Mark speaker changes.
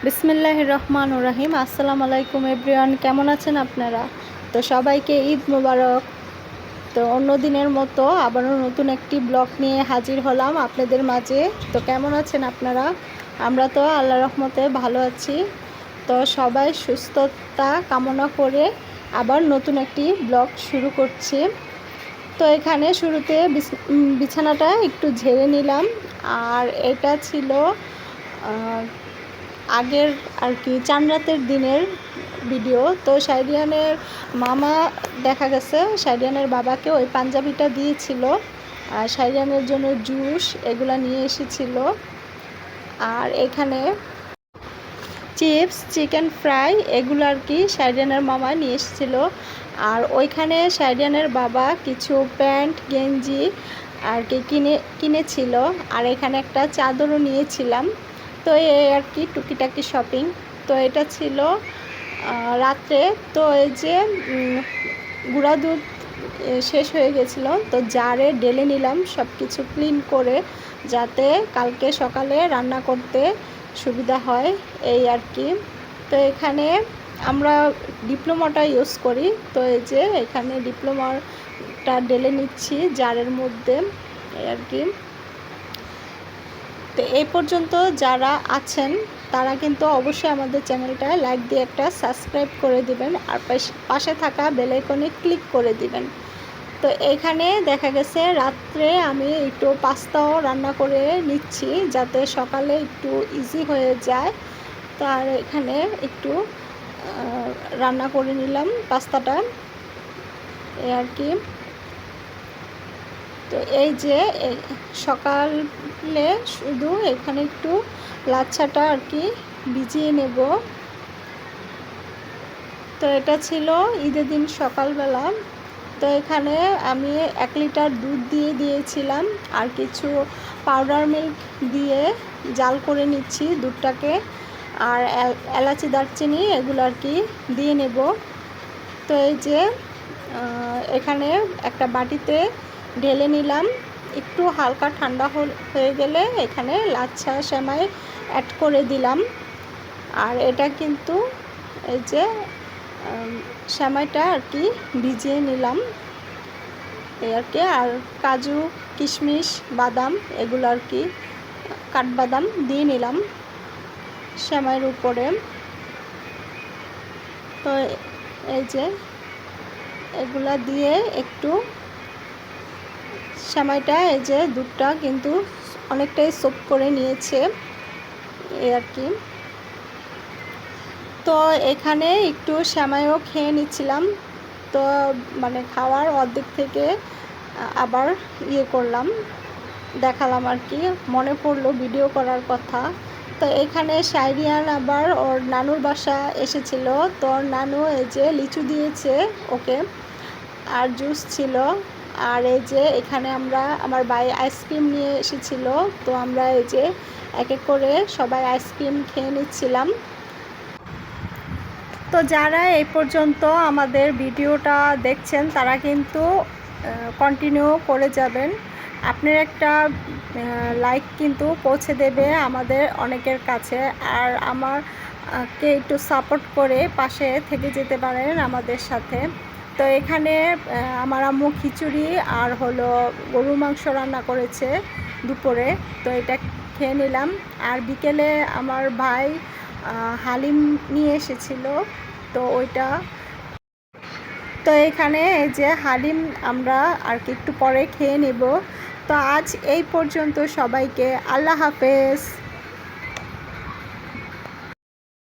Speaker 1: বিসমিল্লাহির রহমানির রহিম। আসসালামু আলাইকুম এভরিওয়ান, কেমন আছেন আপনারা? তো সবাইকে ঈদ মোবারক। তো অন্য দিনের মতো আবারও নতুন একটি ব্লগ নিয়ে হাজির হলাম আপনাদের মাঝে। তো কেমন আছেন আপনারা? আমরা তো আল্লাহর রহমতে ভালো আছি। তো সবাই সুস্থতা কামনা করে আবার নতুন একটি ব্লগ শুরু করছি। তো এখানে শুরুতে বিছানাটা একটু ঝেড়ে নিলাম। আর এটা ছিল আগের আর কি চান রাতের দিনের ভিডিও। তো সাইডিয়ানের মামা দেখা গেছে সাইডিয়ানের বাবাকে ওই পাঞ্জাবিটা দিয়েছিল, আর সাইডিয়ানের জন্য জুস এগুলা নিয়ে এসেছিল। আর এখানে চিপস, চিকেন ফ্রাই এগুলো আর কি সাইডিয়ানের মামা নিয়ে এসেছিল। আর ওইখানে সাইডিয়ানের বাবা কিছু প্যান্ট গেঞ্জি আর কি কিনেছিল। আর এখানে একটা চাদরও নিয়েছিলাম। তো এই আর কি টুকিটাকি শপিং। তো এটা ছিল রাত্রে। তো এই যে গুঁড়া দুধ শেষ হয়ে গেছিলো, তো জারে ঢেলে নিলাম সব কিছু ক্লিন করে, যাতে কালকে সকালে রান্না করতে সুবিধা হয় এই আর কি। তো এখানে আমরা ডিপ্লোমাটা ইউজ করি। তো এই যে এখানে ডিপ্লোমাটা ঢেলে নিচ্ছি জারের মধ্যে এই আর কি। তো এই পর্যন্ত যারা আছেন তারা কিন্তু অবশ্যই আমাদের চ্যানেলটায় লাইক দিয়ে একটা সাবস্ক্রাইব করে দিবেন, আর পাশে থাকা বেল আইকনে ক্লিক করে দিবেন। তো এখানে দেখা গেছে রাত্রে আমি একটু পাস্তাও রান্না করে নিচ্ছি, যাতে সকালে একটু ইজি হয়ে যায়। তো আর এখানে একটু রান্না করে নিলাম পাস্তাটা এই আর কি। তো এই যে সকালে শুধু এখানে একটু লাচ্ছাটা আর কি ভিজিয়ে নেব। তো এটা ছিল ঈদের দিন সকালবেলা। তো এখানে আমি 1 লিটার দুধ দিয়েছিলাম, আর কিছু পাউডার মিল্ক দিয়ে জাল করে নিচ্ছি দুধটাকে। আর এলাচি, দারচিনি এগুলো আর কি দিয়ে নেব। তো এই যে এখানে একটা বাটিতে ঢেলে নিলাম। একটু হালকা ঠান্ডা হয়ে গেলে এখানে লাচ্ছা সেমাই অ্যাড করে দিলাম। আর এটা কিন্তু এই যে সেমাইটা আর কি ভিজিয়ে নিলাম এই আর কি। আর কাজু, কিশমিশ, বাদাম এগুলো আর কি কাঠবাদাম দিয়ে নিলাম সেমাইয়ের উপরে। তো এই যে এগুলা দিয়ে একটু সেমাইটা, এই যে দুধটা কিন্তু অনেকটাই সোপ করে নিয়েছে এই আর কি। তো এখানে একটু সেমাইও খেয়ে নিচ্ছিলাম। তো মানে খাওয়ার অর্ধেক থেকে আবার করলাম, দেখালাম আর কি, মনে পড়লো ভিডিও করার কথা। তো এখানে সাইরিয়ান আবার ওর নানুর বাসা এসেছিল। তো ওর নানু এই যে লিচু দিয়েছে ওকে, আর জুস ছিল। আর এই যে এখানে আমার ভাই আইসক্রিম নিয়ে এসেছিল। তো আমরা এই যে এক এক করে সবাই আইসক্রিম খেয়ে নিচ্ছিলাম। তো যারা এই পর্যন্ত আমাদের ভিডিওটা দেখছেন তারা কিন্তু কন্টিনিউ করে যাবেন। আপনার একটা লাইক কিন্তু পৌঁছে দেবে আমাদের অনেকের কাছে, আর আমাকে একটু সাপোর্ট করে পাশে থেকে যেতে পারেন আমাদের সাথে। তো এখানে আমার আম্মু খিচুড়ি আর হলো গরুর মাংস রান্না করেছে দুপুরে। তো এটা খেয়ে নিলাম। আর বিকেলে আমার ভাই হালিম নিয়ে এসেছিল, তো ওইটা। তো এখানে এই যে হালিম আমরা আর কি একটু পরে খেয়ে নেব। তো আজ এই পর্যন্ত, সবাইকে আল্লাহ হাফেজ।